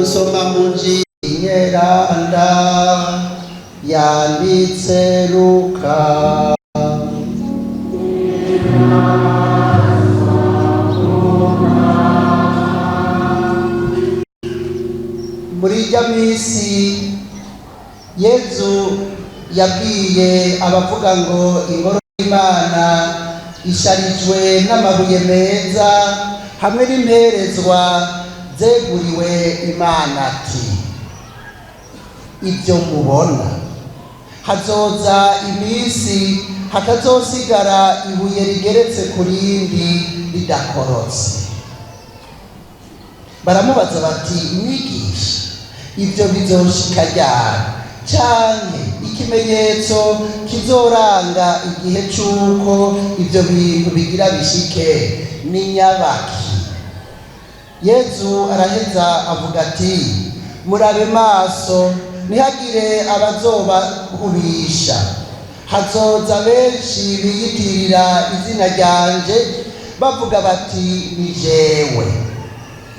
dusoma mu Njili Nyeranda yanditse Luka. Muri irya misi Yezu yabwiye abavuga ngo ingoro y'Imana isharijwe n'amabuye meza hamwe n'imperezwa zeguriwe Imana ati, ibyo mubona hazoza imisi hatazosigara ibuye rigeretse ku rindi ridakorotse. Baramubaza bati, mwigisha, ibyo bizoshika ryari? Canke ikimenyetso kizoranga igihe c'uko ibyo bintu bigira bishike ni nyabaki? Yezu araheza avuga ati, murabe maso ntihagire abazobahubisha. Hazoza benshi biyitirira izina ryanje bavuga bati ni jewe,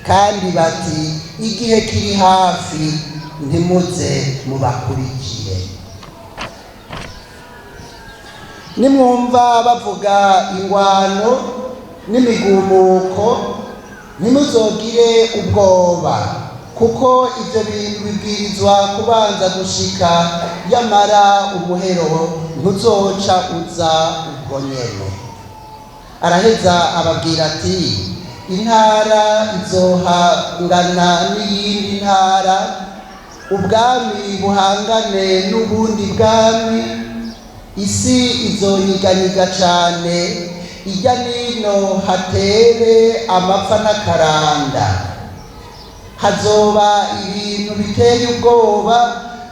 kandi bati igihe kiri hafi, ntimuze mubakurikire. Nimwumva bavuga ingwano n'imigumuko, ntimuzogire ubwoba, kuko ibyo bintu bibwirizwa kubanza gushika, yamara umuhero ntuzoca uza ubwo nyene. Araheza ababwira ati, intara izohangana n'iyindi ntara, ubwami buhangane n'ubundi bwami, isi izonyiganyiga cane, irya nino hatere amapfa n'akaranda. Hazoba ibintu biteye ubwoba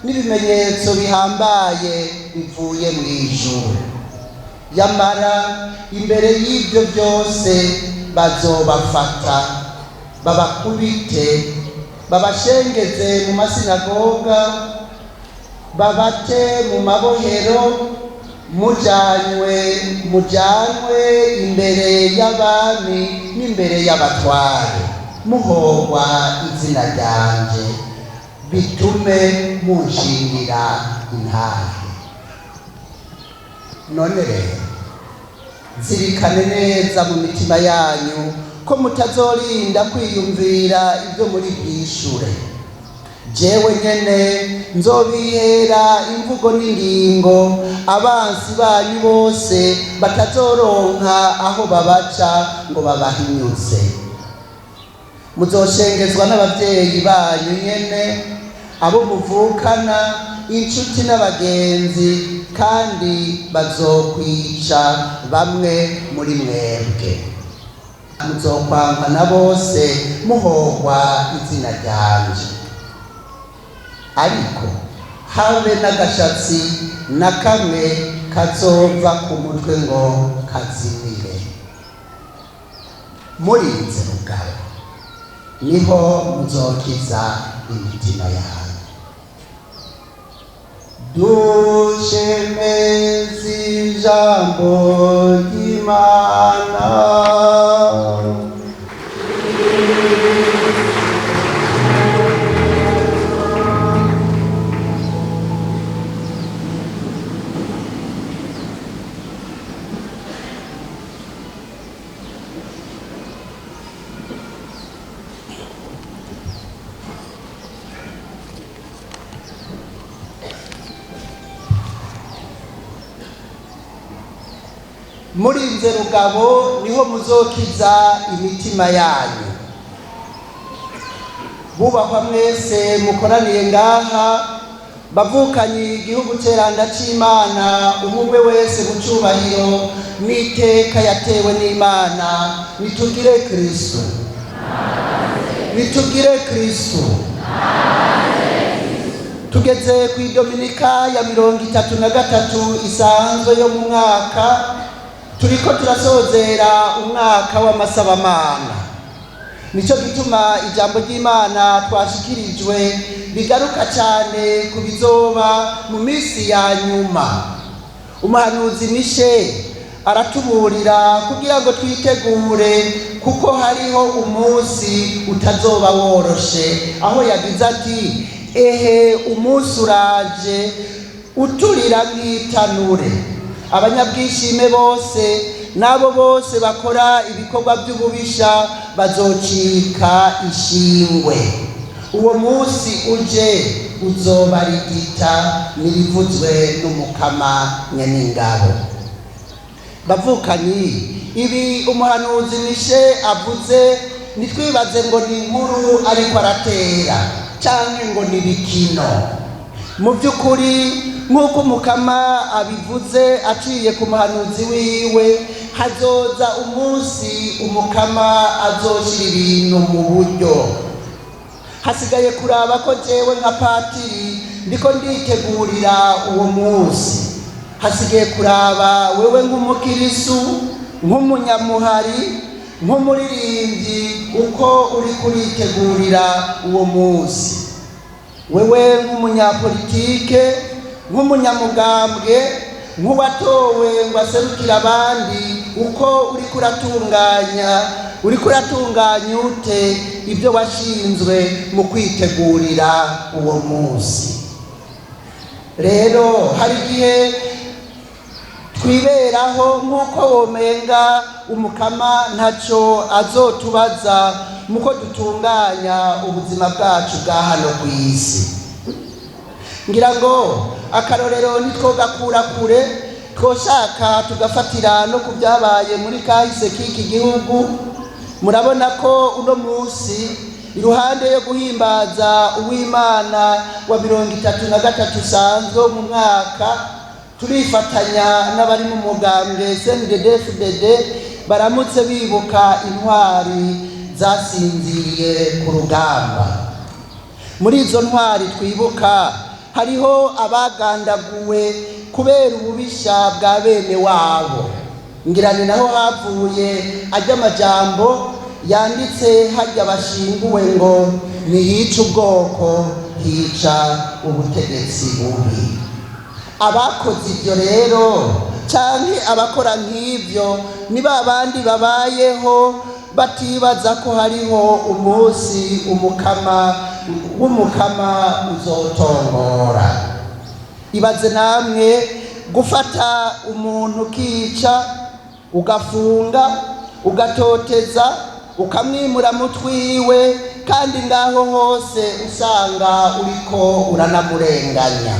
n'ibimenyetso bihambaye bivuye mu ijuru. Yamara imbere y'ibyo byose bazobafata, babakubite, babashengeze mu masinagoga, babate mu mabohero, mujanwe imbere y'abami n'imbere y'abatware, muhogwa izina ryanje, bitume munshingira intahe. None rero zirikane neza mu mitima yanyu ko mutazorinda kwiyumvira ibyo muri bwishure. Jewe nyene nzobihera imvugo n'ingingo, abansi banyu bose batazoronka aho babaca ngo babahinyuze. Muzoshengezwa n'abavyeyi banyu nyene, abo muvukana, inshuti n'abagenzi, kandi bazokwica bamwe muri mwebwe. Muzokwankwa na bose muhogwa izina ryanje. Ariko habe n'agashatsi na kamwe kazova ku mutwe ngo kazimire. Murinze rugabo, niho muzokiza imitima yanyu. Dushemeze ijambo ry'Imana. Murinze rugabo, niho muzokiza imitima yanyu. Bubahwa mwese mukoraniye ngaha, bavukanye igihugu ceranda c'Imana, umwe wese mu cubahiro n'iteka yatewe n'Imana. Nitugire Kristo, nitugire Kristo. Tugeze ku Dominika ya 33 isanzwe yo mu mwaka, turiko turasozera umwaka w'amasabamana. Nico gituma ijambo ry'Imana twashikirijwe bigaruka cyane ku bizoba mu misi ya nyuma. Umuhanuzi Mishe aratuburira kugira ngo twitegure, kuko hariho umunsi utazoba woroshe, aho yagize ati ehe umunsi uraje uturira nk'itanure, abanyabwishime bose n'abo bose bakora ibikorwa by'ububisha bazocika ishingwe. Uwo munsi uje uzoba rigita nirivuzwe n'umukama nyeningabo. Bavukanyi, ibi umuhanuzi Mishe avuze nitwibaze ngo ni inkuru ariko aratera canke ngo ni bikino. Mu by'ukuri nk'uko umukama abivuze aciye ku muhanuzi wiwe, hazoza umunsi umukama azoshira ibintu mu buryo. Hasigaye kuraba ko jewe nka patiri ndiko nditegurira uwo munsi. Hasigaye kuraba wewe nk'umukirisu, nk'umunyamuhari, nk'umuririmbyi uko uri kuritegurira uwo munsi. Wewe nk'umunyapolitike, nk'umunyamugambwe, nk'uwatowe ngo aserukire abandi, uko uri kuratunganya ute ibyo washinzwe mu kwitegurira uwo munsi. Rero hari igihe twiberaho nk'uko womenga umukama ntacyo azotubaza muko dutunganya ubuzima bwacu bwa hano ku isi. Ngira ngo akarorero nitwogakura kure, twoshaka tugafatira no ku byabaye muri kahise k'iki gihugu. Murabona ko uno munsi iruhande yo guhimbaza uw'Imana wa 33 usanzwe mu mwaka, turifatanya n'abari mu mugambwe CNDD-FDD baramutse bibuka intwari zasinziriye ku rugamba. Muri izo ntwari twibuka hariho abagandaguwe kubera ububisha bwa bene wabo. Ngira ni naho havuye ajya amajambo yanditse hajya bashinguwe ngo nihica ubwoko hica ubutegetsi bubi. Abakoze ibyo rero canke abakora nk'ibyo ni babandi babayeho batibaza ko hariho umunsi w'umukama uzotongora. Ibaze namwe gufata umuntu ukica, ugafunga, ugatoteza, ukamwimura mutwiwe, kandi ngaho hose usanga uriko uranamurenganya.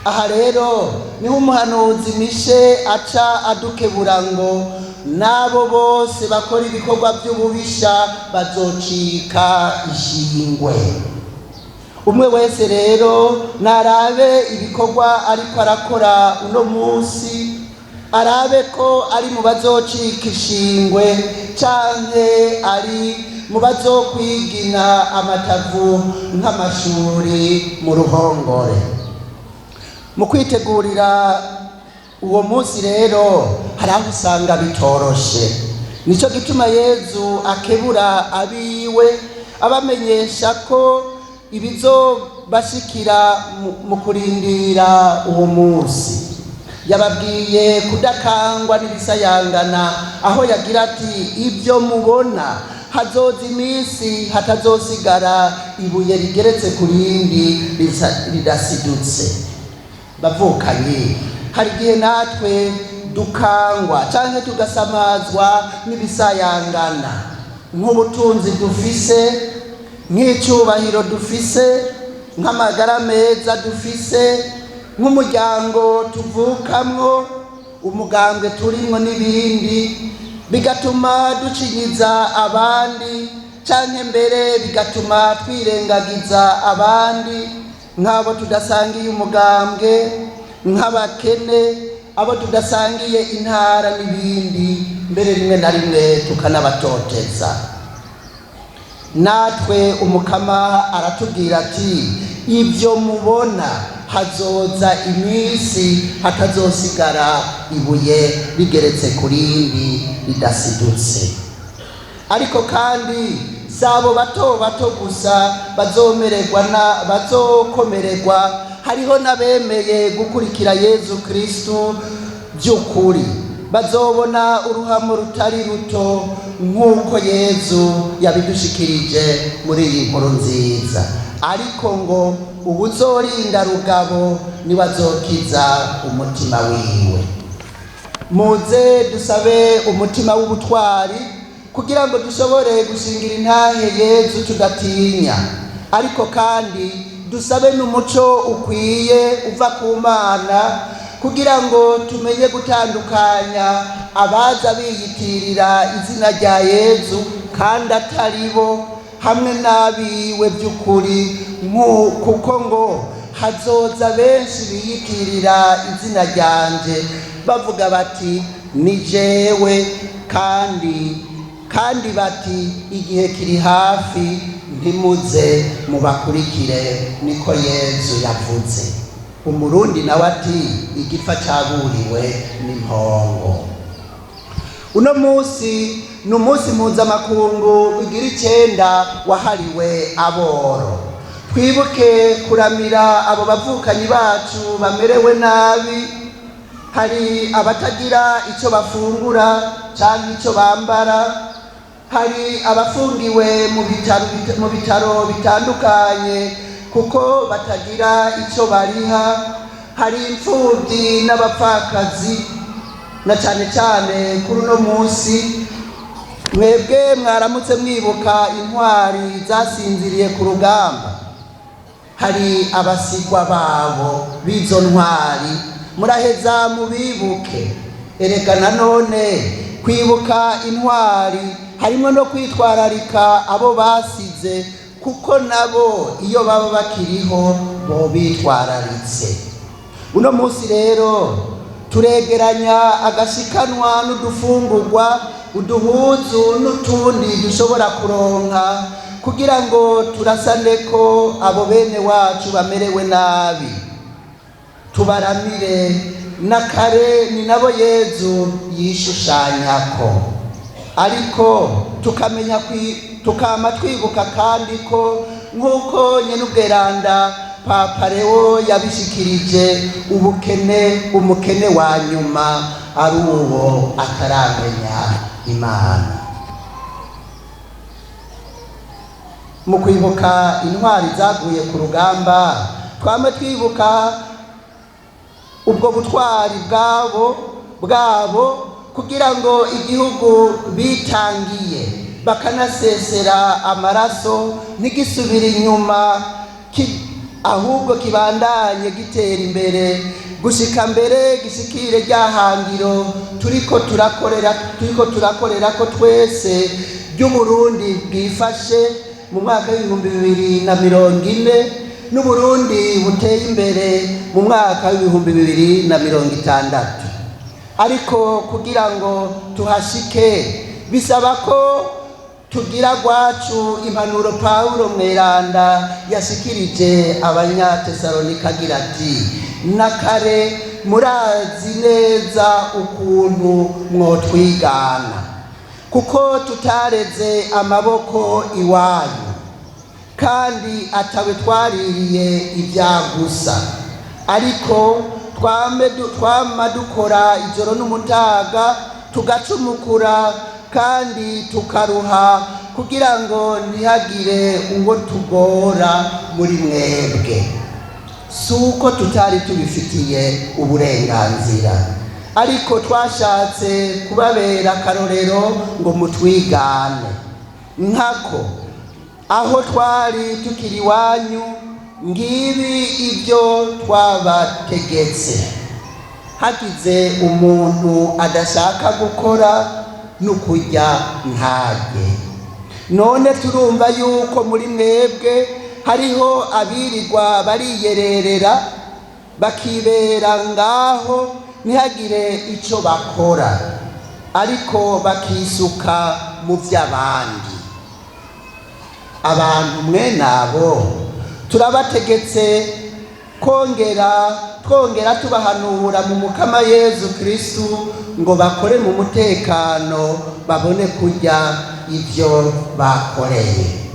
Aha rero niho umuhanuzi Mishe aca adukebura ngo nabo bose bakora ibikorwa by'ububisha bazocika ishingwe. Umwe wese rero narabe ibikorwa ariko arakora uno munsi, arabe ko ari mu bazocika ishingwe canke ari mu bazokwigina amatavu nk'amashuri mu ruhongore. Mu kwitegurira uwo munsi rero hari aho usanga bitoroshe. Nico gituma Yezu akebura abiwe abamenyesha ko ibizobashikira mu kurindira uwo munsi. Yababwiye kudakangwa n'ibisayangana, aho yagira ati ibyo mubona hazoza iminsi hatazosigara ibuye rigeretse ku rindi ridasidutse. Bavukanye, hari igihe natwe dukangwa canke tugasamazwa n'ibisayangana, nk'ubutunzi dufise, nk'icubahiro dufise, nk'amagara meza dufise, nk'umuryango tuvukamwo, umugambwe turimwo n'ibindi, bigatuma ducinyiza abandi canke mbere bigatuma twirengagiza abandi, nk'abo tudasangiye umugambwe, nk'abakene, abo tudasangiye intara n'ibindi, mbere rimwe na rimwe tukanabatoteza. Natwe umukama aratubwira ati ibyo mubona hazoza iminsi hatazosigara ibuye rigeretse ku rindi ridasidutse. Ariko kandi sabo bato gusa bazokomererwa, hariho n'abemeye gukurikira Yezu Kristu by'ukuri. bazobona uruhamo rutari ruto nk'uko Yezu yabidushikirije muri iyi nkuru nziza. Ariko ngo uwuzorinda rugabo niwe azokiza umutima wiwe. Muze dusabe umutima w'ubutwari kugira ngo dushobore gushingira intahe Yezu tudatinya, ariko kandi dusabe n'umuco ukwiye uva ku Mana kugira ngo tumenye gutandukanya abaza biyitirira izina rya Yezu kandi atari bo, hamwe n'abiwe by'ukuri, kuko ngo hazoza benshi biyitirira izina ryanje bavuga bati ni jewe, kandi bati igihe kiri hafi, ntimuze mubakurikire, niko Yezu yavuze. Umurundi nawe ati igipfa caburiwe n'impongo. Uno musi ni umunsi mpuzamakungu ugira 9 wahariwe aboro. Twibuke kuramira abo bavukanyi bacu bamerewe nabi. Hari abatagira icyo bafungura cyangwa icyo bambara, hari abafungiwe mu bitaro bitandukanye kuko batagira icyo bariha, hari imfubyi n'abapfakazi, na cyane cyane kuri uno munsi mwebwe mwaramutse mwibuka intwari zasinziriye ku rugamba. Hari abasigwa babo b'izo ntwari, muraheza mubibuke. Erega nanone kwibuka intwari harimo no kwitwararika abo basize, kuko nabo iyo baba bakiriho bo bitwararitse. Uno munsi rero turegeranya agashikanwa n'udufungurwa, uduhuzu n'utundi dushobora kuronka kugira ngo turasane ko abo bene wacu bamerewe nabi. Tubaramire na kare ni nabo Yezu yishushanyako, ariko tukama twibuka kandi ko nk'uko Nyen'Ubweranda Papa Leo yabishikirije, umukene wa nyuma ari uwo ataramenya Imana. Mu kwibuka intwari zaguye ku rugamba, twame twibuka ubwo butwari bwabo kugira ngo igihugu bitangiye bakanasesera amaraso ntigisubire inyuma, ahubwo kibandanye gitera imbere gushika mbere gishikire ryahangiro turiko turakorera ko twese by'Uburundi bwifashe mu mwaka w'2040 n'Uburundi buteye imbere mu mwaka w'2060. Ariko kugira ngo tuhashike bisaba ko tugira gwacu impanuro Paulo Mweranda yashikirije Abanyatesalonika agira ati, nakare murazi neza ukuntu mwotwigana, kuko tutareze amaboko iwanyu, kandi atawe twaririye ibyagusa, ariko twama dukora ijoro n'umutaga, tugacumukura kandi tukaruha, kugira ngo ntihagire uwo tugora muri mwebwe. Suko tutari tubifitiye uburenganzira, ariko twashatse kubabera akarorero ngo mutwigane. Nkako aho twari tukiri iwanyu, ngibi ibyo twabategetse. Hagize umuntu adashaka gukora n'ukurya ntarye. None turumva yuko muri mwebwe hariho abirirwa bariyererera bakibera ngaho ntihagire icyo bakora, ariko bakisuka mu by'abandi. Abantu mwe nabo turabategetse twongera tubahanura mu Mukama Yezu Kristu ngo bakore mu mutekano, babone kurya ibyo bakoreye.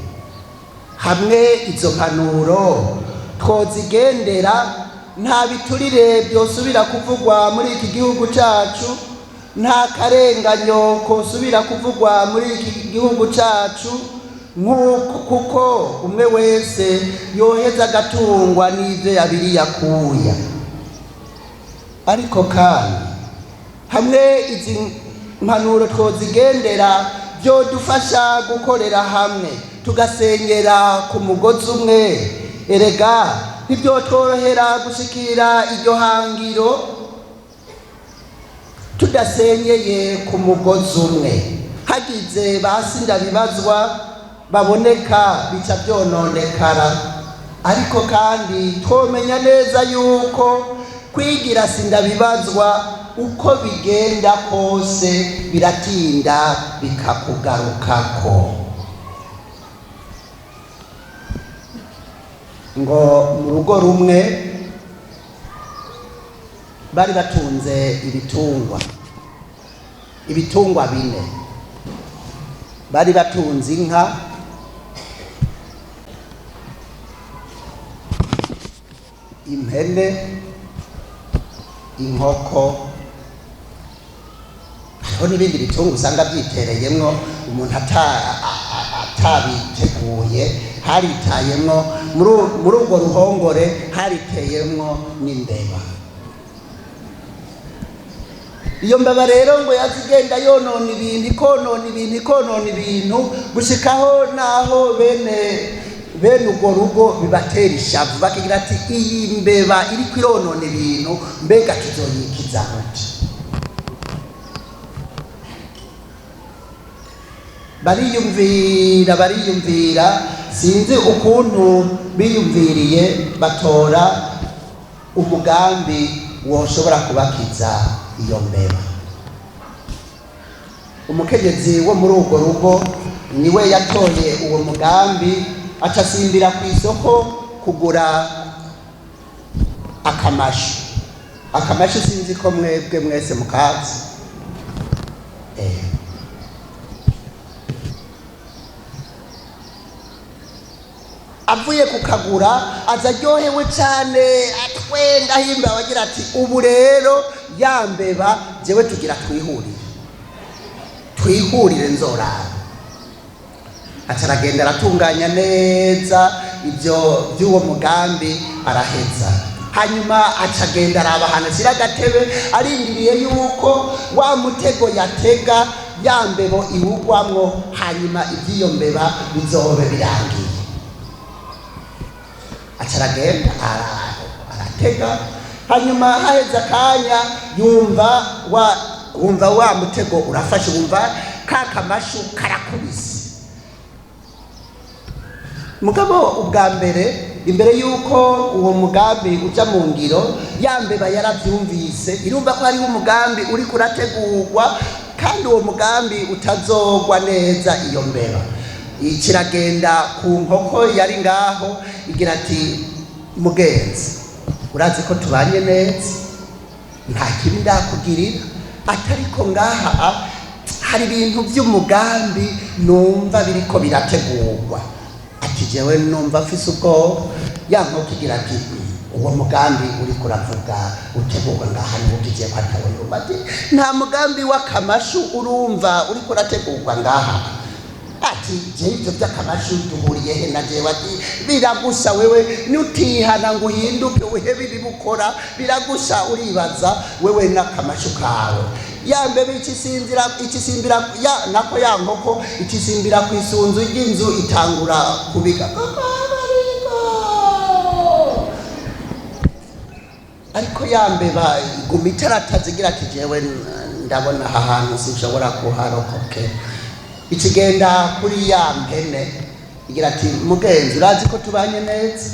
Hamwe izo mpanuro twozigendera, nta biturire byosubira kuvugwa muri iki gihugu cyacu, nta karenganyo kosubira kuvugwa muri iki gihugu cacu kuko umwe wese yoheza agatungwa n'ivyo yabiri yakuya. Ariko kandi hamwe izi mpanuro twozigendera vyodufasha gukorera hamwe tugasenyera ku mugozi umwe. Erega ntivyotworohera gushikira iryo hangiro tudasenyeye ku mugozi umwe. Hagize basinda bibazwa baboneka bica vyononekara. Ariko kandi twomenya neza yuko kwigira sindabibazwa uko bigenda kose biratinda bikakugarukako. Ngo mu rugo rumwe bari batunze ibitungwa bine. Bari batunze inka, impene, inkoko, hariho n'ibindi bitungwa usanga byitereyemwo umuntu atabiteguye. Haritayemwo muri urwo ruhongore hariteyemwo n'imbeba. Iyo mbeba rero ngo yazigenda yonona ibintu ikonona ibintu gushikaho naho bene urwo rugo bibatera ishavu bakigira ati iyi mbeba iri kwironona ibintu mbega tuzoyikiza gute? Bariyumvira sinzi ukuntu biyumviriye batora umugambi woshobora kubakiza iyo mbeba. Umukenyezi wo muri urwo rugo niwe yatoye uwo mugambi, aca asimbira ku isoko kugura akamashu. Akamashu sinzi ko mwebwe mwese mukazi. Avuye kukagura aza aryohewe cyane atwenda himba bagira ati ubu rero yambeba jewe tugira twihurire nzorara. Acaragenda aratunganya neza ibyo by'uwo mugambi araheza. Hanyuma acagenda araba ahantu ashyira agatebe arindiriye yuko wa mutego yatega yambebo iwugwamwo, hanyuma iby'iyo mbeba bizobe birangiye. Acaragenda aratega, hanyuma haheze akanya yumva wa mutego urafashe, wumva ka kamashu karakubise. Mugabo ubwa mbere imbere yuko uwo mugambi uja mu ngiro, yambeba yaravyumvise, irumva ko hariho umugambi uri kurategurwa kandi uwo mugambi utazogwa neza iyo mbeba. Ikiragenda ku nkoko yari ngaho igira ati mugenzi, urazi ko tubanye neza, nta kibi ndakugirira, atariko ngaha hari ibintu by'umugambi numva biriko birategurwa. Ati jewe numva mfise ubwoba. Ya nkoko igira ati uwo mugambi uri kuravuga utegurwa ngaha n'ugiye kwatawe. Yumva ati nta mugambi w'akamashu urumva uri kurategurwa ngaha. Ati je ivyo by'akamashu duhuriye he na jewe? Ati biragusha wewe nutihana ngo uhinduke uhebe ibibukora, biragusha uribaza wewe n'akamashu kawe. Ya mbebe ikisimbira ya nako ya nkoko ikisimbira ku isunzu ry'inzu itangura kubika. Ariko ya mbeba iguma itaratazigira ati jewe ndabona aha hantu sinshobora kuharokoke. Ikigenda kuri ya mpene igira ati mugenzi, urazi ko tubanye neza,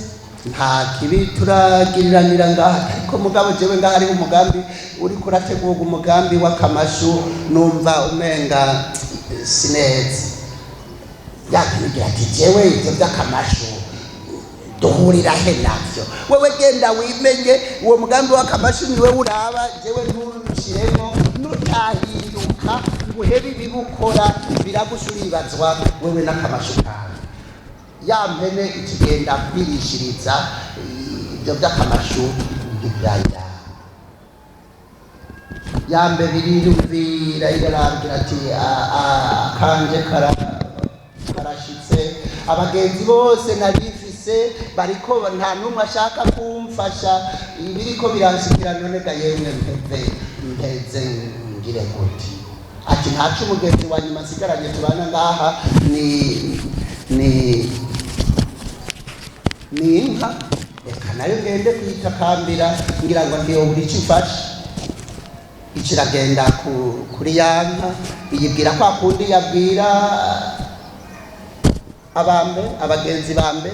nta kibi turagiriranira ngaha, ariko mugabo jewe ngaha ari umugambi uri kurategurwa, umugambi w'akamashu numva umenga sineza. Yakinigira ati jewe ivyo by'akamashu duhurira he navyo? Wewe genda wimenye uwo mugambi w'akamashu niwe uraba, jewe nturushiremo, nutahinduka nguhebe ibibukora biragushuribazwa wewe n'akamashu kawe. Ya mpene ikigenda kwirishiriza ibyo by'akamashu ntibyaya. yambe biriyumvira irarabwira ati kanje karashitse abagenzi bose nabifise bariko nta numwe ashaka kumfasha ibiriko biranshikira none ga yemwe mpeze ngire gute ati ntacu umugenzi wa nyuma sigaranye tubana ngaha ni inka reka nayo ngende kwitakambira ngira ngo ndiyo buri cifashe ikiragenda kuri yanka iyibwira kwa kundi yabwira abagenzi bambe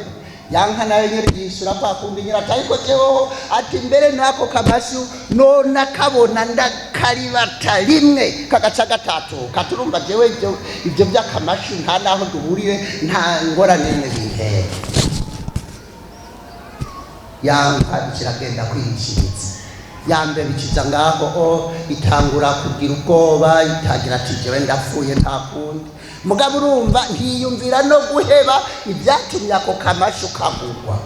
yanka nayo nyiri yishura kwa kundi nyira ariko jeho ati mbere nako kamashu nona kabona ndakaribata rimwe kagaca gatatu katurumva jewe ibyo byakamashu nta naho duhurire nta ngorane n'ibintu yanka ikiragenda kwishyiritse yambe bikiza ngaho itangura kugira ubwoba itagira ati jewe ndapfuye nta kundi mugabo urumva ntiyumvira no guheba ibyatumye ako kamashu kagurwa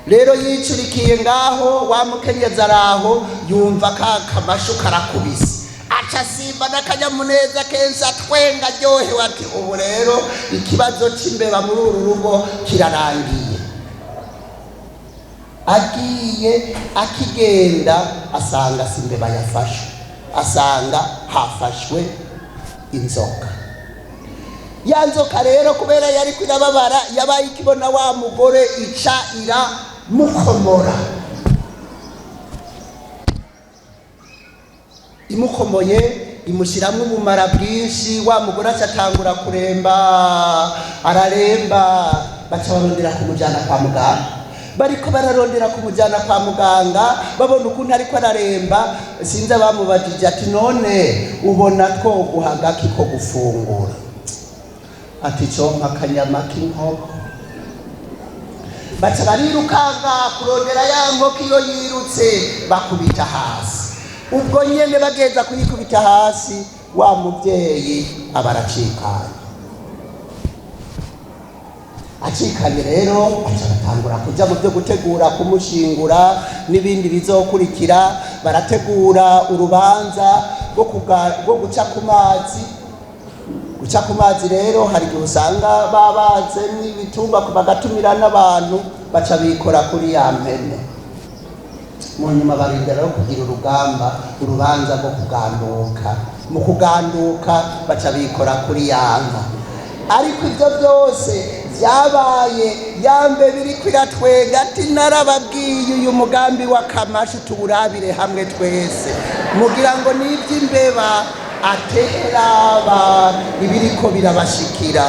rero yicurikiye ngaho wamukenyeza araho yumva ka kamashu karakubise aca simba n'akanyamuneza kenshi atwenga aryohewe ati ubu rero ikibazo cy'imbeba muri uru rugo kirarangiye agiye akigenda asanga simbeba yafashwe asanga hafashwe inzoka ya nzoka rero kubera yari kwirababara yabaye ikibona wa mugore ica mukomora imukomoye imushiramwe ubumara bwinshi wa mugore acatangura kuremba araremba baca barondera kumujyana kwa muganga bariko bararondera kumujyana kwa muganga babona ukuntu ariko araremba sinzi abamubajije ati none ubona twoguhagaki ko gufungura ati compa akanyama k'inkoko baca barirukanga kurondera ya nkoko iyo yirutse bakubita hasi ubwo nyene bageza kuyikubita hasi wa muvyeyi abaracikanye acikanye rero acaratangura kuja mu byo gutegura kumushingura n'ibindi bizokurikira barategura urubanza rwo guca ku mazi rero hari igihe usanga babaze n'ibitungwa bagatumira n'abantu baca bikora kuri ya mpene mu nyuma barindira rero kugira urubanza rwo kuganduka mu kuganduka baca bikora kuri ya nka ariko ibyo byose byabaye yambe biri kwiratwega ati narababwiye uyu mugambi w'akamashu tuwurabire hamwe twese mugira ngo n'iby'imbeba ateraba ibiriko birabashikira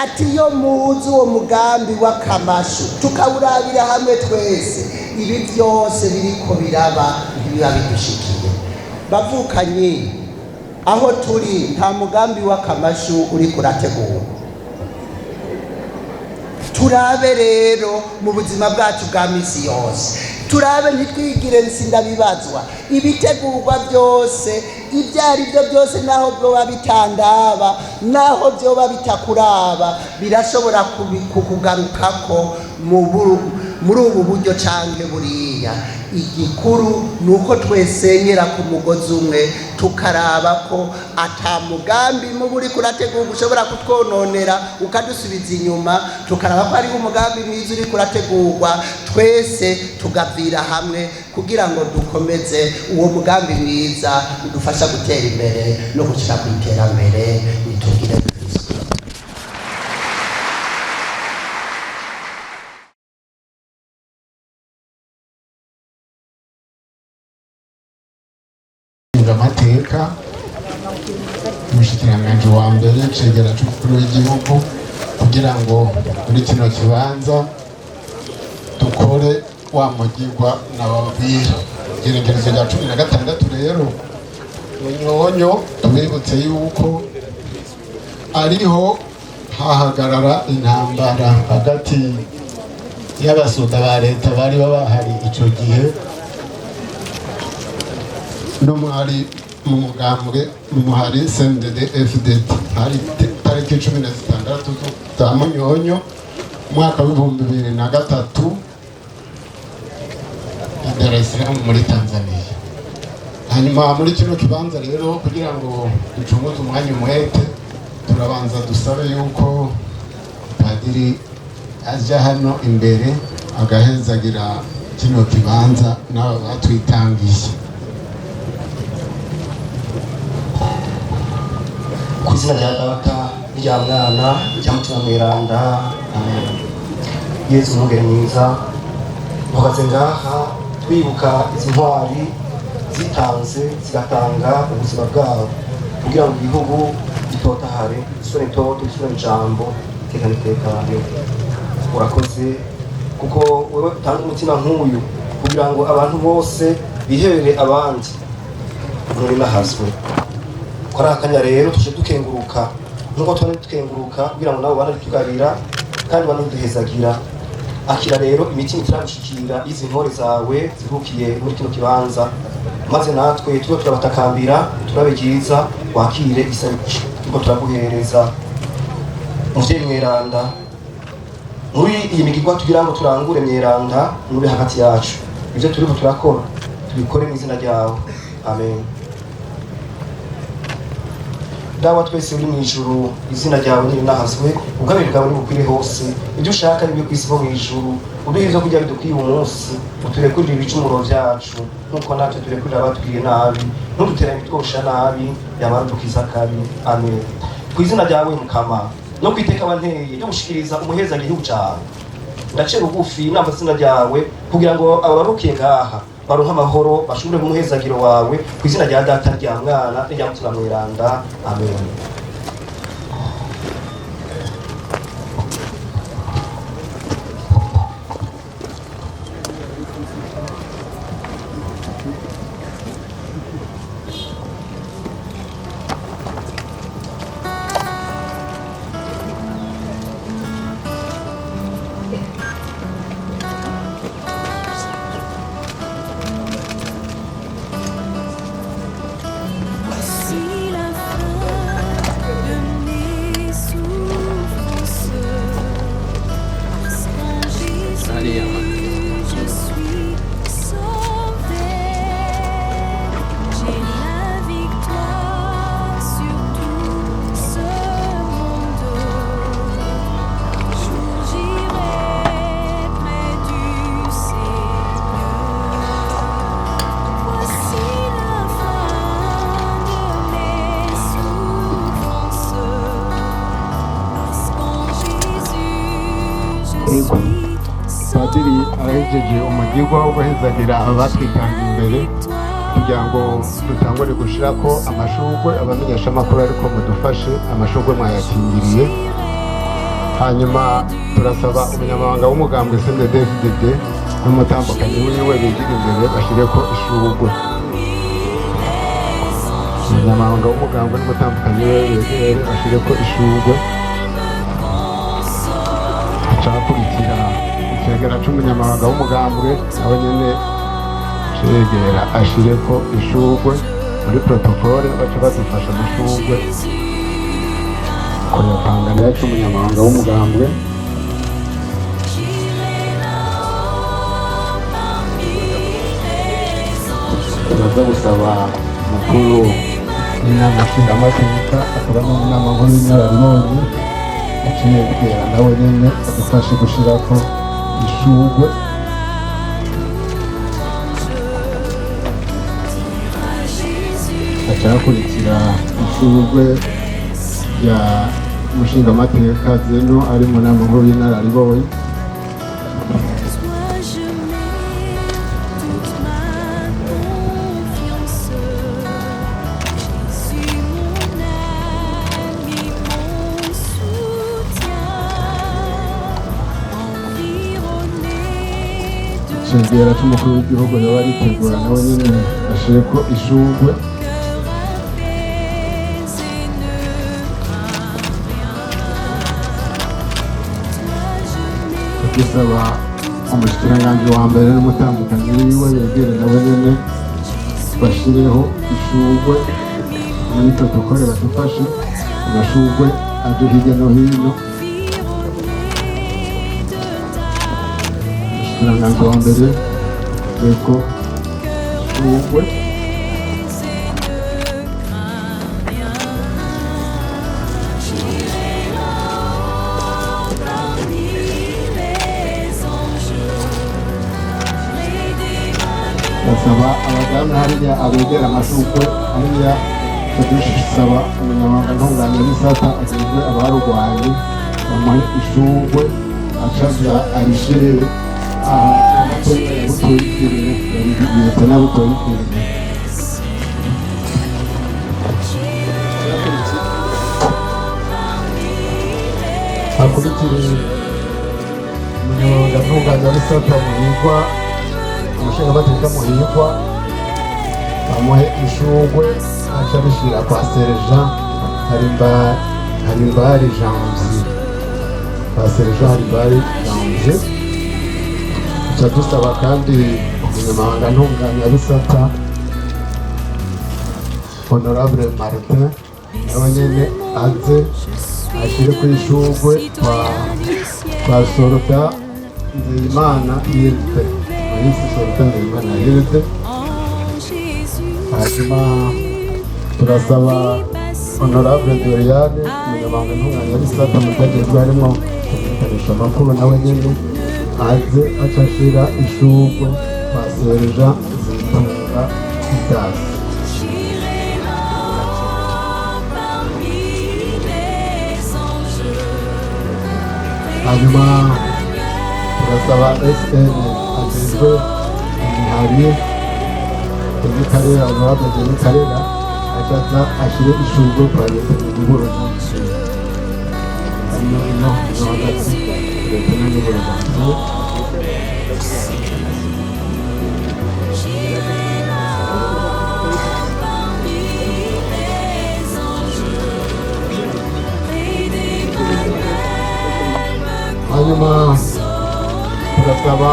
ati iyo muzi uwo mugambi w'akamashu tukawurabira hamwe twese ibi byose biriko biraba ntibiba bidushikiye bavukanye aho turi nta mugambi w'akamashu uri kurategura turabe rero mu buzima bwacu bwa misi yose turabe ntitwigire nsindabibazwa ibitegurwa byose ibyo ari byo byose naho byoba bitandaba naho byoba bitakuraba birashobora kukugarukako muri ubu buryo canke buriya igikuru nuko twesenyera ku mugozi umwe tukaraba ko ata mugambi muburi kurategura ushobora kutwononera ukadusubiza inyuma tukaraba ko ari umugambi mwiza uri kurategurwa twese tugavira hamwe kugira ngo dukomeze uwo mugambi mwiza udufasha gutera imbere no gushika ku iterambere bitugire amateka umushikiranganji wa mbere cegera c'umukuru w'igihugu kugira ngo muri kino kibanza dukore wa mugirwa nababwira igerekerezo rya 16 rero Munyonyo tubibutse yuko ariho hahagarara intambara hagati y'abasoda ba leta bari babahari ico gihe n'umuhari mu mugambwe n'umuhari CNDD FDD hari tariki 16 za Munyonyo mwaka w'ibihumbi 2003 i Dar es Salaam muri Tanzania hanyuma muri kino kibanza rero kugira ngo ducunguze umwanya umwete turabanza dusabe yuko padiri aja hano imbere agahezagira kino kibanza n'abo batwitangiye. Ku izina rya Data rya Mwana rya Mutima Mweranda, amen. Yesu umugeni mwiza, duhagaze ngaha twibuka izi ntwari zitanze zigatanga ubuzima bwabo kugira ngo igihugu gitotahare, isura itoto, isura ijambo, tekana itekane. Urakoze kuko wewe utanga umutima nk'uyu kugira ngo abantu bose bihebere abandi muri nahazwe. Kora akanya rero tuje dukenguruka nkuko twari dukenguruka kugira ngo nabo banatugarira kandi banaduhezagira. Akira rero imitima itaragushikira izi ntore zawe zirukiye muri kino kibanza, maze natwe tuba turabatakambira turabe byiza wakire isabiki ngo turaguhereza. Muvyeyi Mweranda, muri iyi migirwa tugira ngo turangure Mweranda nube hagati yacu, ibyo turiko turakora tubikore mu izina ryawe, amen. Dawa twese uri mu ijuru, izina ryawe nirinahazwe, ubwami bwawe nibukwire hose, ibyo ushaka nibyo ku isi no mu ijuru. Uduhe ivyo kurya bidukwiye uyu munsi, uturekurire ibicumuro vyacu nk'uko natwe turekurira abatugiriye nabi, ntuduteranye ibitwosha nabi, yamara dukiza akabi, amen. Ku izina ryawe Mukama no kwiteka abanteye ryo gushikiriza umuheza igihugu cawe, ndace rugufi inama zina ryawe kugira ngo abarukiye ngaha baronka amahoro bashobore mu muhezagiro wawe, ku izina rya Data rya Mwana rya Mutima Mweranda, amen. Padiri arahejeje umugirwa wo guhezagira abatwitangiye imbere kugira ngo dutangure gushirako amashurwe. Abamenyeshamakuru ariko mudufashe, amashurwe mwayakingiriye. Hanyuma turasaba umunyamabanga w'umugambwe CNDD-FDD n'umutambukanyi wiwe bigira imbere bashireko ishurwe. Umunyamabanga w'umugambwe n'umutambukanyi wiwe begere bashireko ishurwe. Acakurikira icegera c'umunyamabanga w'umugambwe nawe nyene cegera ashireko ishurwe. Muri protokole baca bazifasha amashurwe koyapanganira c'umunyamabanga w'umugambwe. Turaza gusaba mukuru w'inama nshingamateka akaba n'inama nkuru y'inararibonye aciye bwera nawe nyene adufashe gushirako ishurwe. Acakurikira ishurwe ya mushingamateka Zeno ari mu nama nkuru y'inararibonye. Icegera c'umukuru w'igihugu yoba aritegura nawe nyene ashireko ishurwe. Tugisaba umushikiranganji wa mbere n'umutambukanyi wiwe yegere nawe nyene bashireho ishurwe. Muri protokole badufashe amashurwe aje hirya no hino. Umushikiranganji wa mbere reko ishurwe. turasaba abadamu hariya abegera amashurwe hariya dusaba umunyamabanga ntunganyabisata agizwe abarurwaye bamuhe ishurwe acaza arishire butoyikirire yabibwirita n'abutoyikirire. hakurikire umunyamabanga ntunganyabisata Muhigwa, umushingamateka Muhigwa bamuhe ishurwe aca abishira kwa Serja Harimbari Janvier, kwa Serja Harimbari Janvier. Tuca dusaba kandi umunyamabanga ntunganyabisata Honorable Martin nawe nyene aze ashire ku ishurwe kwa Sorota Nzeyimana Yilde, Mahisi Sorota Nzeyimana Yilde. Hanyuma turasaba Honorable Doriane umunyamabanga ntunganyabisata mutagezwe harimo kumenyekanisha amakuru nawe nyene aze aca ashira ishurwe kwa Serja Zitunga Idasi. Hanyuma turasaba SN agizwe imihari Deni Karera, Honorable Deni Karera acaza ashire ishurwe kwa leta y'Iburo Janvier. Hanyuma ino hagati leta y'Iburo Janvier. Hanyuma turasaba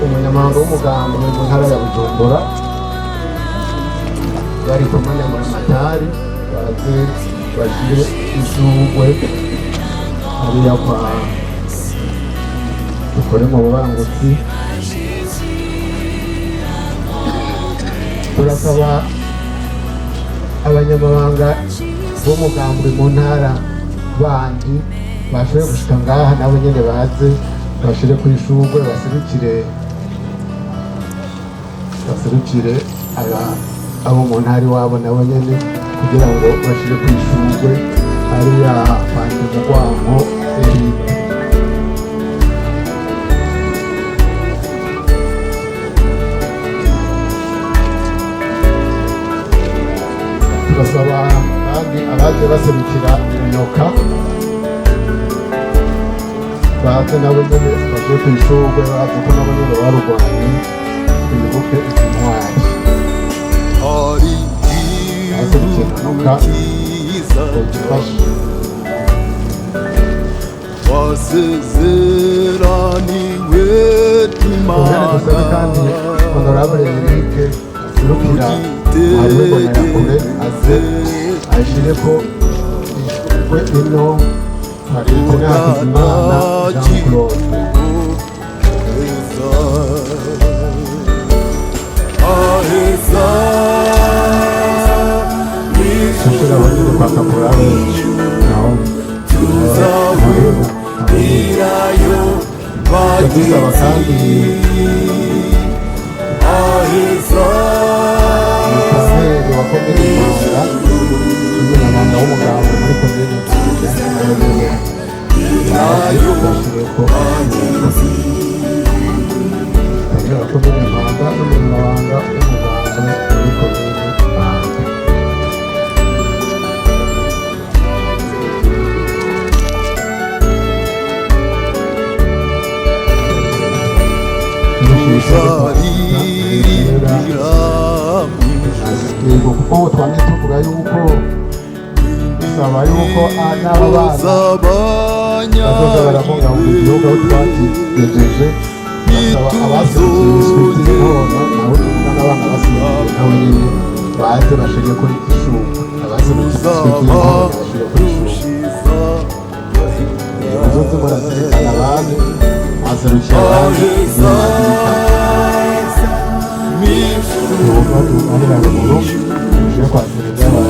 umunyamabanga w'umugambwe mu ntara ya Bujumbura bari kumwe na Matari baze bashire ishurwe hariya kwa dukore mu bubangutsi. Turasaba abanyamabanga b'umugambwe mu ntara bandi bashoboye gushika ngaha nabo nyene baze bashire ku ishurwe baserukire abo mu ntara iwabo nabo nyene kugira ngo bashire ku ishurwe hariya kwanje mu Rwanko Eric. Turasaba kandi abaje baserukira Inyoka baze nabo nyene baje ku ishurwe baze ko nabo nyene barurwanye twibuke intwari. wasezeraniwe n'Imana kandi Honorable Eric Rukira arubonera kure aze ashire ko ishurwe ino hari Hakizimana Jean Claude. Sashira wanyine kwa Kaporale naho tuzaba kandi Mukameri wa komine Mpanga umunyamabanga w'umugambwe muri komine Mpanga n'umunyamabanga w'umugambwe muri komine Mpanga. Kuko twamye tuvuga yuko dusaba yuko n'aba bana bazoza barabungabunga igihugu aho twakigejeje. Basaba abasigirijwe iby'inkono nabo n'abana basigaye nabo nyine baze bashige kuri ishuri. Abasigirijwe iby'inkono bashige kuri ishuri. Muzoze murazirikana abandi mwaserukira abandi ari haruguru uje kwakira ikirego.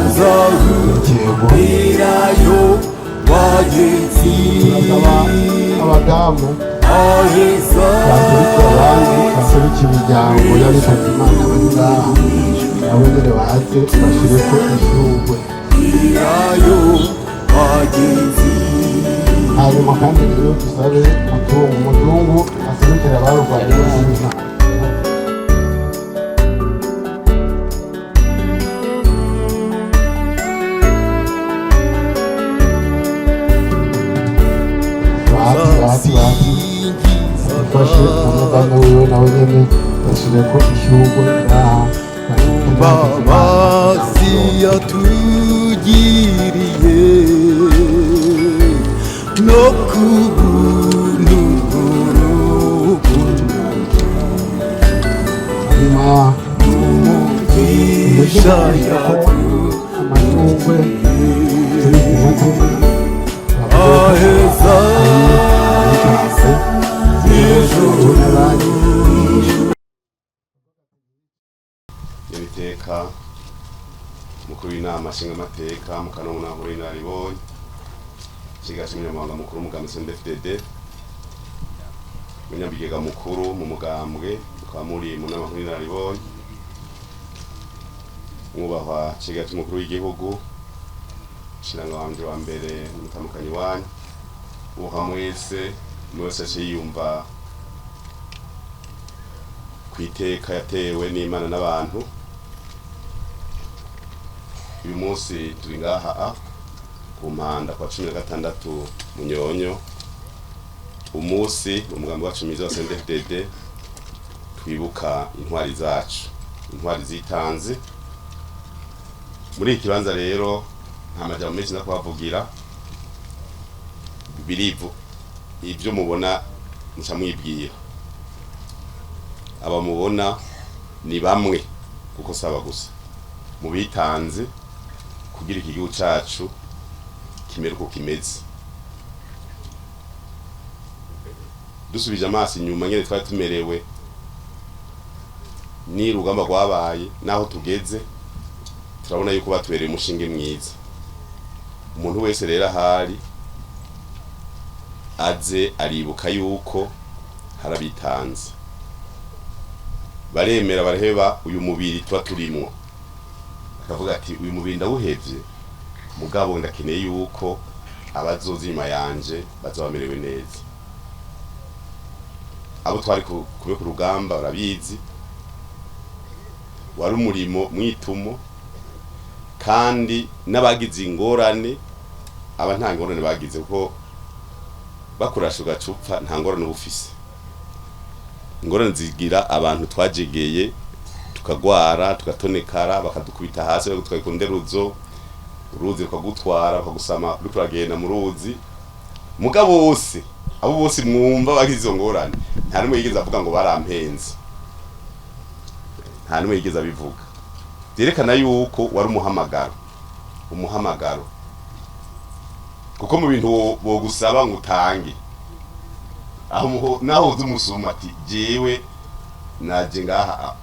Turasaba abadamu baserukiye abandi baserukiye imiryango y'abitabye Imana bari ngaha nabo nyine baze bashyireko ishurwe. Hanyuma kandi rero dusabe umuzungu aserukira abarwaye neza. Ufashe umuganga wiwe nawe nyene bashyireko ishurwe ngaha Babazi yatugiriye no kubuntu umugisha amashurwe aheza Iteka mukuru w'inama nshingamateka mu kanama n'inararibonye kigasha umunyamabanga mukuru w'umugambi CNDD-FDD umunyabigega mukuru mu mugambwe ukaba muri mu nama n'inararibonye mwubahwa kigasha umukuru w'igihugu shirangabanje wa mbere mutamukanyi wanyu uhamwese mwese yiyumva kwiteka yatewe n'Imana n'abantu. Uyu munsi turi ngaha ku mpanda kwa 16 Munyonyo, umunsi umugambi wacu mwiza wa CNDD-FDD twibuka intwari zacu, intwari zitanze. Muri iki kibanza rero nta majambo menshi nakwavugira, birivu ibyo mubona muca mwibwira. Aba mubona ni bamwe kuko saba gusa mu bitanze kugira iki gihugu cacu kimere uko kimeze. Dusubije amaso inyuma nyene twari tumerewe ni rugamba rwabaye naho tugeze, turabona yuko batubereye umushinge mwiza. Umuntu wese rero ahari aze aribuka yuko harabitanze, baremera baraheba uyu mubiri tuba turimwo, akavuga ati uyu mubiri ndawuhevye mugabo ndakeneye yuko abazoza inyuma yanje bazobamerewe neza. Abo twari kube ku rugamba barabizi, wari umurimo mwitumo, kandi n'abagize ingorane aba nta ngorane bagize kuko bakurasha ugacupfa nta ngorane ubufise. Ingorane zigira abantu twajegeye tukagwara tugatonekara bakadukubita hasi bagutwaye ruzo uruzi rukagutwara bakagusama kuri kuragenda mu ruzi. Mugabo bose abo bose mwumva bagize izo ngorane nta numwe yigeze avuga ngo barampenze, nta numwe yigeze abivuga. Byerekana yuko wari umuhamagaro kuko mu bintu bogusaba ngo utange aho naho uzumusuma ati jewe naje ngaha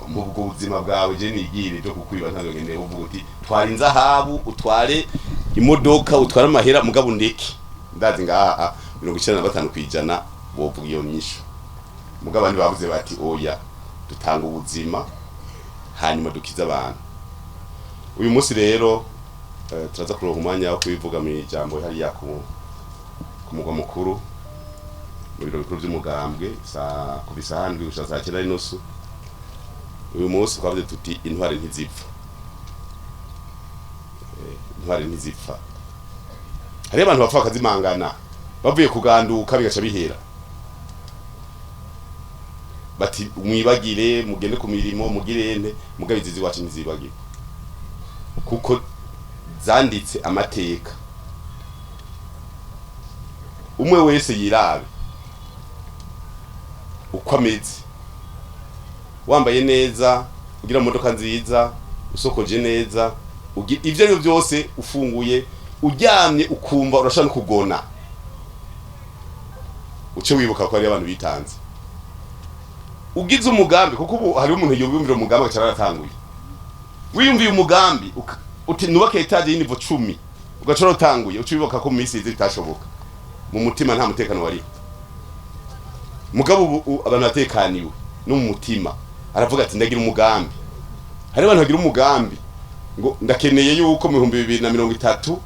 mu buzima bwawe je nigire byo kukwiba ntabwo ngendeye uvuga uti twari inzahabu utware imodoka utware amahera mugabo ndeke ndazi ngaha 95% bovuga iyo nyisho. Mugabo abandi bavuze bati oya dutanga ubuzima hanyuma dukiza abantu. Uyu munsi rero turaza kuronka umwanya wo kubivuga mu ijambo hariya ku mugwa mukuru mu biro bikuru by'umugambwe ku bisahandwi gushaka saa 9:30. Uyu munsi twavuze tuti intwari ntizipfa, intwari ntizipfa. Hari abantu bapfa akazimangana bavuye kuganduka bigaca bihera bati mwibagire mugende ku mirimo mugirente mugabizizi wacu ntizibagire kuko zanditse amateka. Umwe wese yirabe uko ameze, wambaye neza, ugira modoka nziza, usokoje neza, ivyo ari byose ufunguye uryamye ukumva urashaka kugona, uce wibuka ko ari abantu bitanze. Ugize umugambi kuko ubu hari umuntu yumvira umugambi acaratanguye, wiyumviye umugambi uti nubake etage y'inivo 10 ugacora utanguye uce wibuka ko mu minsi izi bitashoboka. mu mutima nta mutekano wari mugabo abantu batekaniwe no mu mutima aravuga ati ndagira umugambi hari abantu bagira umugambi ngo ndakeneye yuko mu 2030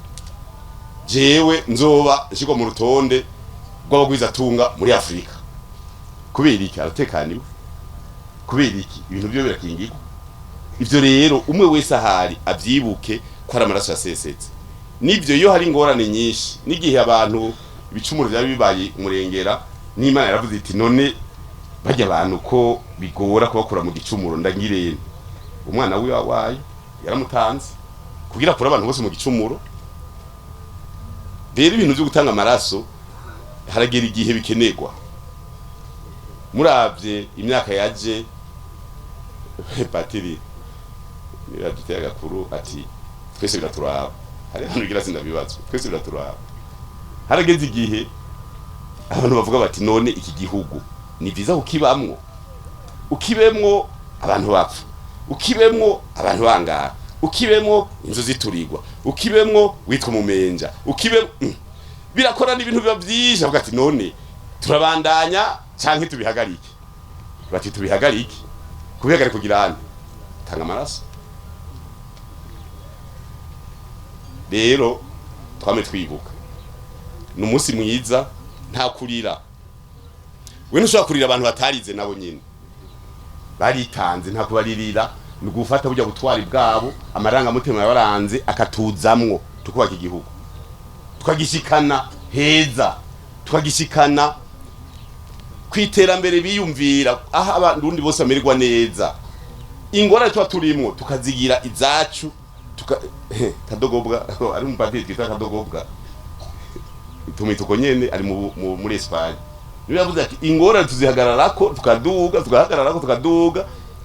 jewe nzoba nshiko mu rutonde rw'abagwiza tunga muri Afrika kubera iki aratekaniwe kubera iki ibintu byo birakingirwa ivyo rero umwe wese ahari avyibuke ko ari amaraso yasesetse nivyo iyo hari ingorane nyinshi n'igihe abantu ibicumuro byari bibaye umurengera n'Imana yaravuze iti none bajya abantu ko bigora kubakura mu gicumuro ndangirene umwana wiwe wayo yaramutanze kugira kuri abantu bose mu gicumuro rero ibintu byo gutanga amaraso haragera igihe bikenerwa muravye imyaka yaje patiri niraduteye agakuru ati twese biraturaba hari abantu bigira sinabibazo twese biraturaba harageze igihe abantu bavuga bati none iki gihugu ni viza ukibemwo abantu bapfa ukibemwo abantu bangara ukibemwo inzu ziturirwa ukibemwo witwa umumenja birakora n'ibintu biba byinshi avuga ati none turabandanya canke tubihagarike bati tubihagarike kubihagarika kugira ane tanga amaraso rero twame twibuka n'umunsi mwiza nta kurira we ntushobora kurira abantu batarize nabo nyine baritanze nta kubaririra ni gufata burya butwari bwabo amaranga mutima yabaranze akatuzamwo tukubaka igihugu tukagishikana heza tukagishikana kwiterambere biyumvira aha abarundi bose bamererwa neza ingora tuba turimo tukazigira izacu kadogobwa ari mu padiri twita kadogobwa tumituko nyene ari muri Espagne niyo yavuze ati ingora tuzihagararako tukaduga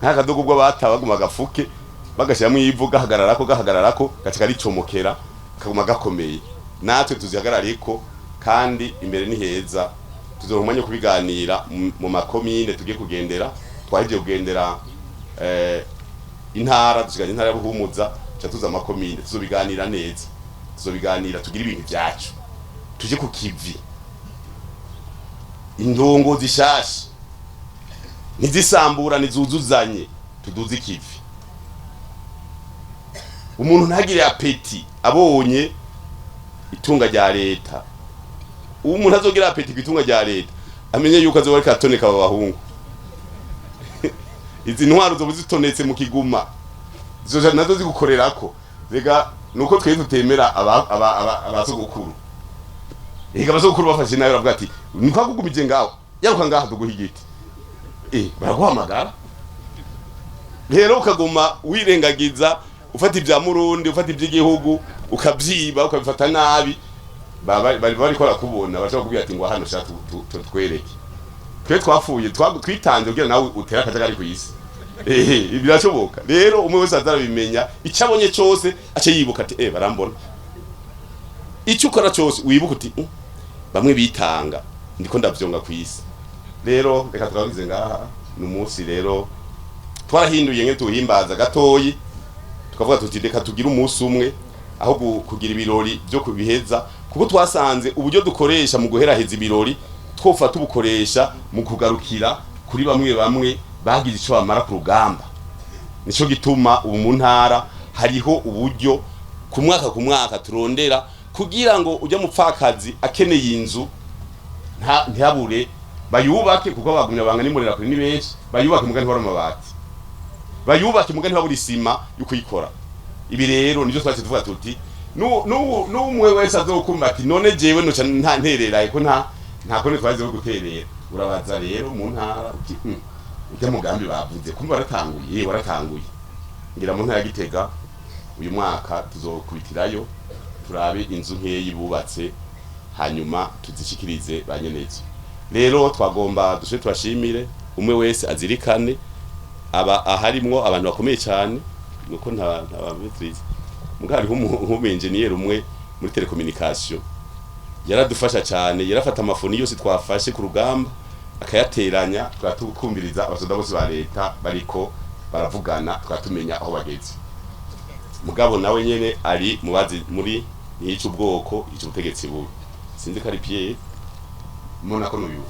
nka kadogobwa batabaguma gafuke bagashyiramo ivu gahagararako gatika ricomokera kaguma gakomeye natwe tuzihagarariko kandi imbere ni heza tuzorumanye kubiganira mu makomine tugiye kugendera twaje kugendera intara dusiganye intara y'Ubuhumuza tuza amakomine tuzobiganira neza tuzobiganira tugira ibintu byacu tuje ku kivi indongo zishasha nizisambura nizuzuzanye tuduze ikivi umuntu ntagire apeti abonye itunga rya leta umuntu azogira apeti kwitunga rya leta amenye yuko azoba ariko atoneka abahungu izi ntwaro zo zitonetse mu kiguma zo nazo zigukorerako rega nuko twe tutemera abasogokuru ega abasogokuru bafashe nayo ravuga ati niko kugumije ngaho yaruka ngaha duguha igiti baraguhamagara rero ukaguma wirengagiza ufata ibya murundi ufata iby'igihugu ukabyiba ukabifata nabi bari kora kubona bashaka kubwira ati ngo hano shaka twereke twe twafuye twitanze kugira nawe utera akajagari ku isi birashoboka rero umwe wese azarabimenya icabonye cyose ace yibuka ati barambona icyo ukora cyose wibuka uti bamwe bitanga ndiko ndavyonga ku isi rero reka turabize ngaha n'umunsi rero twarahinduye nke tuhimbaza gatoyi tukavuga tuti reka tugira umunsi umwe aho kugira ibirori byo kubiheza kuko twasanze uburyo dukoresha mu guheraheza ibirori twofata ubukoresha mu kugarukira kuri bamwe bagize ico bamara ku rugamba nico gituma ubu mu ntara hariho uburyo ku mwaka turondera kugira ngo ujya mupfakazi akeneye inzu ntihabure bayubake kuko bagumya bangana imurera kuri ni benshi bayubake mugani hora amabati bayubake mugani habura isima yo kuyikora ibi rero nivyo twaje tuvuga tuti n'umwe wese azokumva ati none jewe no nta nterera ko nta kone twaje guterera urabaza rero mu ntara uti ujya mugambi bavuze kumva waratanguye ngira mu ntara Gitega uyu mwaka tuzokubitirayo turabe inzu nkeyi bubatse hanyuma tuzishikirize banyenezo rero twagomba dushe twashimire umwe wese azirikane aba aharimwo abantu bakomeye cyane nuko nta bametrize mugari nk'umu-engineer umwe muri telecommunication yaradufasha cyane yarafata amafoni yose twafashe ku rugamba akayateranya twatukumbiriza abasoda bose ba leta bariko baravugana twatumenya aho bageze mugabo nawe nyene ari mubazi muri nico ubwoko ico ubutegetsi bubi sinzi ko ari Pierre Monaco n'uyu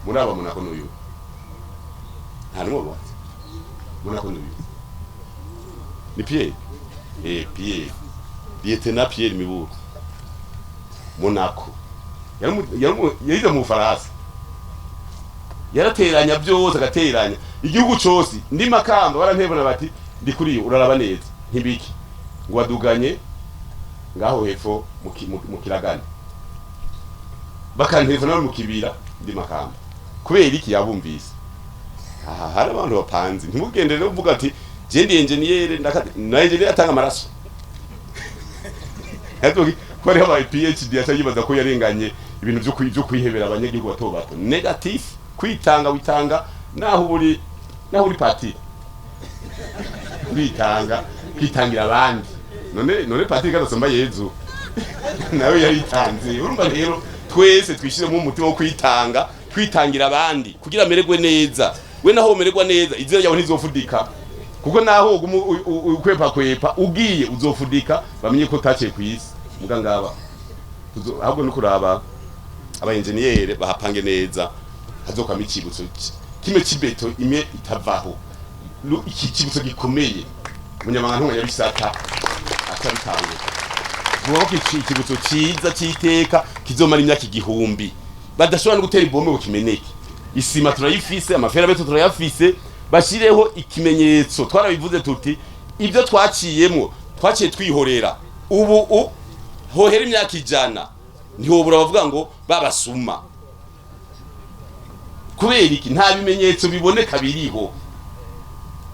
muraba Monaco n'uyu nta n'umwe bose Monaco n'uyu ni Pierre Pierre Lieutenant Pierre Miburu Monaco yarize mu Faransa yarateranya byose agateranya igihugu cyose ndi Makamba barantebona bati ndi kuri yo uraraba neza ntibiki ngo waduganye ngaho hepfo mu Kiragane bakantevona mu Kibira ndi Makamba kubera iki yabumvise aha hari abantu bapanze ntimugende rero uvuga ati je ndi engineer na engineer atanga amaraso hato kwari haba PhD atayibaza ko yarenganye ibintu byo kwihebera abanyagihugu bato bato negative kwitanga witanga naho uri parti kwitangira abandi none parti kadasomba Yezu nawe yaritanze urumva rero twese twishire mu mutima wo kwitangira abandi kugira amererwe neza we naho umererwa neza izira yawe ntizofudika kuko naho ukwepa ugiye uzofudika bamenye ko taciye kwisi muga ngaba ahubwo no kuraba aba engineer bahapange neza hazokwama ikibutso kimwe kibeto imwe itavaho iki kibutso gikomeye munyamanga ntumwe yabisata atabitanga vuba ko ikibutso ciza citeka kizomara imyaka igihumbi badashobora no gutera ibombe ngo kimeneke isima turayifise amafera beto turayafise bashireho ikimenyetso twarabivuze tuti ibyo twaciyemo twaciye twihorera ubu hohera imyaka 100 ntihobura bavuga ngo babasuma kubera iki nta bimenyetso biboneka biriho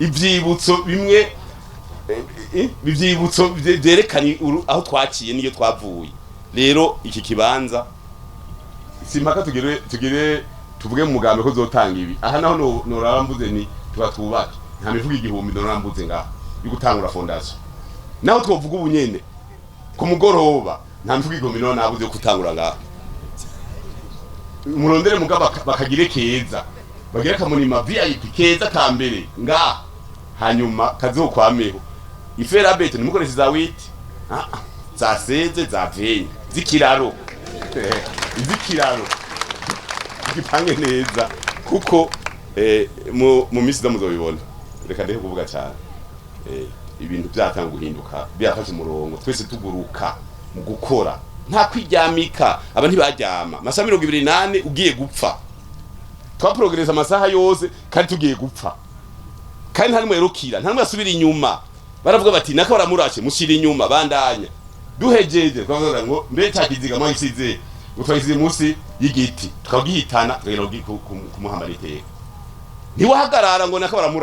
ivyibutso bimwe ivyibutso byerekana aho twaciye niyo twavuye rero iki kibanza simpaka tugire tuvuge mu mugambe ko zotanga ibi aha naho norambuze ni tubatubake nta mivuga igihumbi norambuze ngaha y'ugutangura fondation naho twovuga ubunyene ku mugoroba nta mivuga igihumbi nabuze yo gutangura ngaha murondere mugaba bakagire keza bagira kamunima VIP keza kambere ngaha hanyuma kazokwameho iferabete nimukoreshe za witi za seze za veni zikiraro igipange neza kuko mu misi zamuzobibona reka ndehe kuvuga cyane ibintu byatanga guhinduka byafashe umurongo twese tuguruka mu gukora nta kwijyamika abantu baryama masaha 28 ugiye gupfa twaprogresa amasaha yose kandi tugiye gupfa kandi nta mwerukira nta mwasubira inyuma baravuga bati naka baramurashe mushira inyuma bandanya duhejeje twavuga ngo mbe cyakiziga mwa isize utwayize munsi y'igiti tukagihitana rero kumuhamara iteka ntiwahagarara ngo naka baramurashe